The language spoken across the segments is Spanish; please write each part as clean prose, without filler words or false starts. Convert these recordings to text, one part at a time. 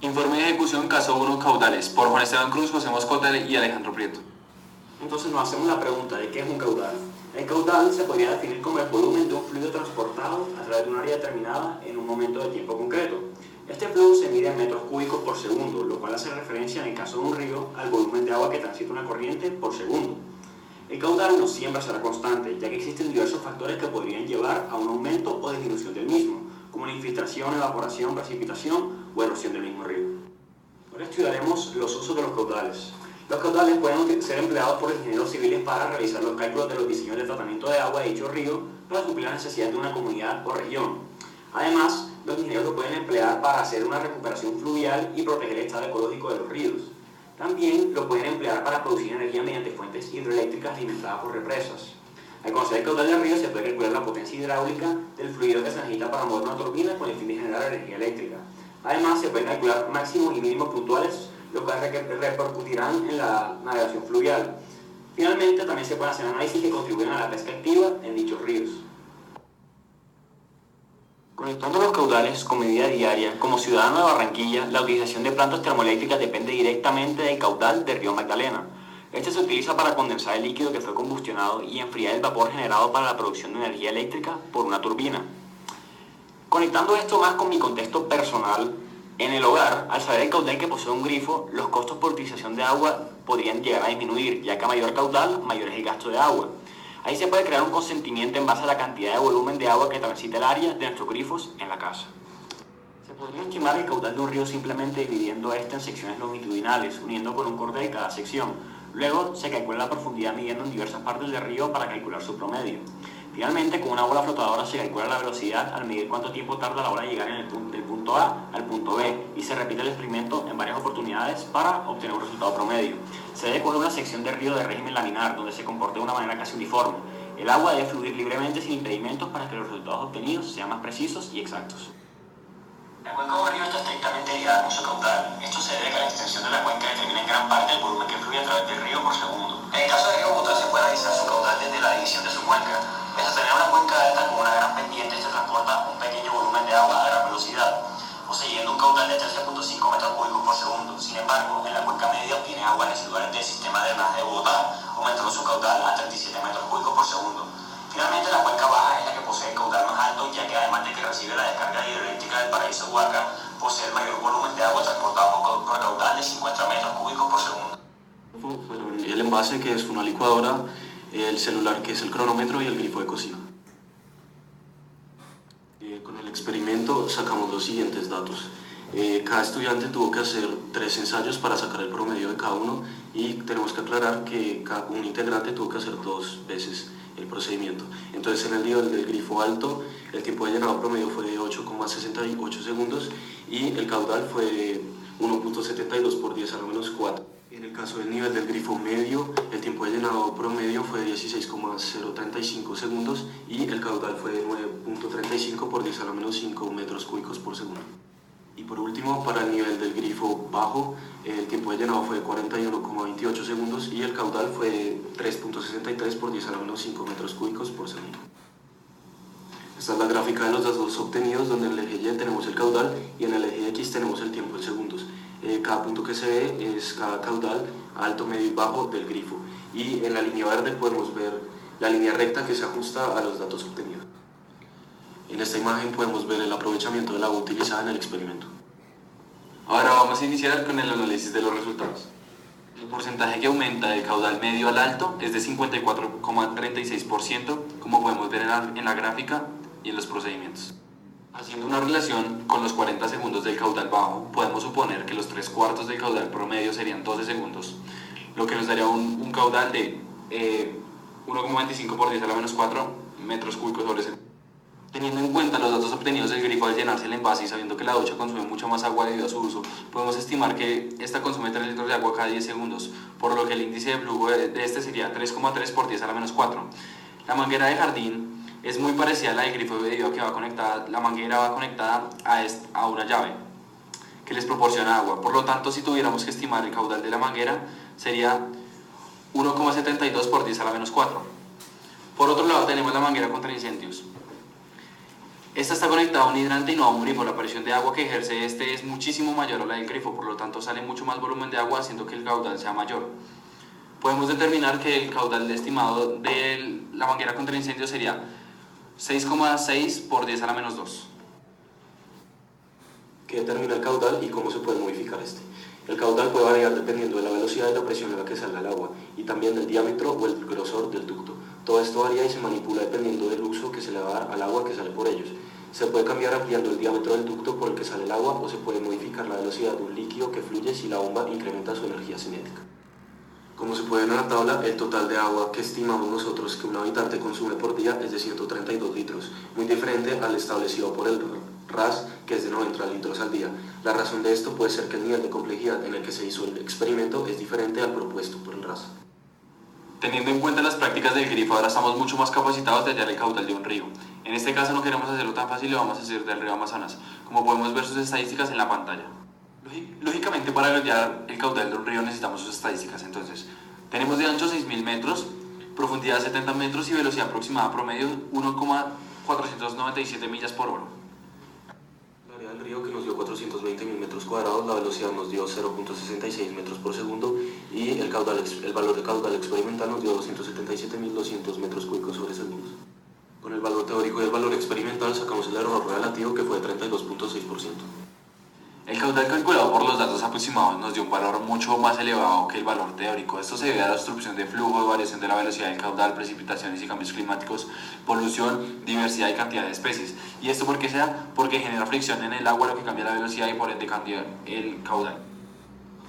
Informe de ejecución, caso 1, caudales, por Juan Esteban Cruz, José Moscota y Alejandro Prieto. Entonces nos hacemos la pregunta de qué es un caudal. El caudal se podría definir como el volumen de un fluido transportado a través de un área determinada en un momento de tiempo concreto. Este flujo se mide en metros cúbicos por segundo, lo cual hace referencia en el caso de un río al volumen de agua que transita una corriente por segundo. El caudal no siempre será constante, ya que existen diversos factores que podrían llevar a un aumento o disminución del mismo, como la infiltración, evaporación, precipitación o erosión del mismo río. Ahora estudiaremos los usos de los caudales. Los caudales pueden ser empleados por ingenieros civiles para realizar los cálculos de los diseños de tratamiento de agua de dicho río para suplir las necesidades de una comunidad o región. Además, los ingenieros lo pueden emplear para hacer una recuperación fluvial y proteger el estado ecológico de los ríos. También lo pueden emplear para producir energía mediante fuentes hidroeléctricas alimentadas por represas. Al conocer el caudal del río se puede calcular la potencia hidráulica del fluido que se necesita para mover una turbina con el fin de generar energía eléctrica. Además, se pueden calcular máximos y mínimos puntuales, lo cual repercutirán en la navegación fluvial. Finalmente, también se pueden hacer análisis que contribuyen a la pesca activa en dichos ríos. Conectando los caudales con mi vida diaria, como ciudadano de Barranquilla, la utilización de plantas termoeléctricas depende directamente del caudal del río Magdalena. Este se utiliza para condensar el líquido que fue combustionado y enfriar el vapor generado para la producción de energía eléctrica por una turbina. Conectando esto más con mi contexto personal, en el hogar, al saber el caudal que posee un grifo, los costos por utilización de agua podrían llegar a disminuir, ya que a mayor caudal, mayor es el gasto de agua. Ahí se puede crear un consentimiento en base a la cantidad de volumen de agua que transita el área de nuestros grifos en la casa. Se podría estimar el caudal de un río simplemente dividiendo este en secciones longitudinales, uniendo con un cordel cada sección. Luego se calcula la profundidad midiendo en diversas partes del río para calcular su promedio. Finalmente, con una bola flotadora se calcula la velocidad al medir cuánto tiempo tarda la bola en llegar del punto A al punto B y se repite el experimento en varias oportunidades para obtener un resultado promedio. Se debe coger una sección de río de régimen laminar donde se comporte de una manera casi uniforme. El agua debe fluir libremente sin impedimentos para que los resultados obtenidos sean más precisos y exactos. La cuenca de un río está estrictamente ligada con su caudal. Esto se debe a que la extensión de la cuenca determina en gran parte el volumen que fluye a través del río por segundo. En el caso del río Bogotá se puede analizar su caudal desde la división de su cuenca. Pese a tener una cuenca alta con una gran pendiente, se transporta un pequeño volumen de agua a gran velocidad, poseyendo un caudal de 13.5 metros cúbicos por segundo. Sin embargo, en la cuenca media obtiene agua en los lugares del sistema de drenaje de Bogotá, aumentando su caudal a 37 metros cúbicos por segundo. Finalmente, la cuenca baja es la que posee el caudal más alto, ya que además de que recibe la descarga hidroeléctrica del Paraíso Huaca, posee el mayor volumen de agua transportado por caudal de 50 metros cúbicos por segundo. El envase, que es una licuadora, el celular, que es el cronómetro, y el grifo de cocina. Con el experimento sacamos los siguientes datos. Cada estudiante tuvo que hacer 3 ensayos para sacar el promedio de cada uno, y tenemos que aclarar que un integrante tuvo que hacer 2 veces el procedimiento. Entonces, en el nivel del grifo alto, el tiempo de llenado promedio fue de 8,68 segundos y el caudal fue de 1.72 por 10 a la menos 4. En el caso del nivel del grifo medio, el tiempo de llenado promedio fue de 16,035 segundos y el caudal fue de 9.35 por 10 a la menos 5 metros cúbicos por segundo. Y por último, para el nivel del grifo bajo, el tiempo de llenado fue de 41,28 segundos y el caudal fue de 3.63 por 10 a la menos 5 metros cúbicos por segundo. Esta es la gráfica de los datos obtenidos, donde en el eje Y tenemos el caudal y en el eje X tenemos el tiempo en segundos. Cada punto que se ve es cada caudal alto, medio y bajo del grifo. Y en la línea verde podemos ver la línea recta que se ajusta a los datos obtenidos. En esta imagen podemos ver el aprovechamiento del agua utilizada en el experimento. Ahora vamos a iniciar con el análisis de los resultados. El porcentaje que aumenta del caudal medio al alto es de 54,36%, como podemos ver en la gráfica y en los procedimientos. Haciendo una relación con los 40 segundos del caudal bajo, podemos suponer que los 3/4 del caudal promedio serían 12 segundos, lo que nos daría un caudal de 1,25 por 10 a la menos 4 metros cúbicos sobre segundo. Teniendo en cuenta los datos obtenidos del grifo al llenarse el envase y sabiendo que la ducha consume mucho más agua debido a su uso, podemos estimar que esta consume 3 litros de agua cada 10 segundos, por lo que el índice de flujo de este sería 3,3 por 10 a la menos 4. La manguera de jardín es muy parecida a la del grifo debido a que la manguera va conectada a una llave que les proporciona agua. Por lo tanto, si tuviéramos que estimar el caudal de la manguera, sería 1,72 por 10 a la menos 4. Por otro lado, tenemos la manguera contra incendios. Esta está conectada a un hidrante y no a un grifo. La presión de agua que ejerce este es muchísimo mayor a la del grifo, por lo tanto sale mucho más volumen de agua haciendo que el caudal sea mayor. Podemos determinar que el caudal estimado de la manguera contra incendio sería 6,6 por 10 a la menos 2. ¿Qué determina el caudal y cómo se puede modificar este? El caudal puede variar dependiendo de la velocidad y la presión en la que salga el agua y también del diámetro o el grosor del ducto. Todo esto varía y se manipula dependiendo del uso que se le va a dar al agua que sale por ellos. Se puede cambiar ampliando el diámetro del ducto por el que sale el agua o se puede modificar la velocidad de un líquido que fluye si la bomba incrementa su energía cinética. Como se puede ver en la tabla, el total de agua que estimamos nosotros que un habitante consume por día es de 132 litros, muy diferente al establecido por el RAS, que es de 90 litros al día. La razón de esto puede ser que el nivel de complejidad en el que se hizo el experimento es diferente al propuesto por el RAS. Teniendo en cuenta las prácticas del grifo, ahora estamos mucho más capacitados de hallar el caudal de un río. En este caso no queremos hacerlo tan fácil y lo vamos a hacer del río Amazonas, como podemos ver sus estadísticas en la pantalla. Lógicamente, para hallar el caudal de un río necesitamos sus estadísticas. Entonces, tenemos de ancho 6.000 metros, profundidad 70 metros y velocidad aproximada promedio 1,497 millas por hora. El área del río, que nos dio 420.000 metros cuadrados, la velocidad nos dio 0.66 metros por segundo y el valor de caudal experimental nos dio 277.200 metros cúbicos sobre segundos. Con el valor teórico y el valor experimental sacamos el error relativo, que fue de 32.6%. El caudal calculado por los datos aproximados nos dio un valor mucho más elevado que el valor teórico. Esto se debe a la obstrucción de flujo, variación de la velocidad del caudal, precipitaciones y cambios climáticos, polución, diversidad y cantidad de especies. ¿Y esto por qué se da? Porque genera fricción en el agua, lo que cambia la velocidad y por ende cambia el caudal.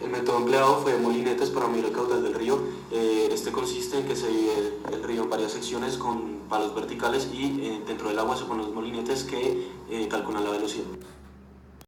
El método empleado fue molinetes para medir el caudal del río. Este consiste en que se divide el río en varias secciones con palos verticales y dentro del agua se ponen los molinetes que calculan la velocidad.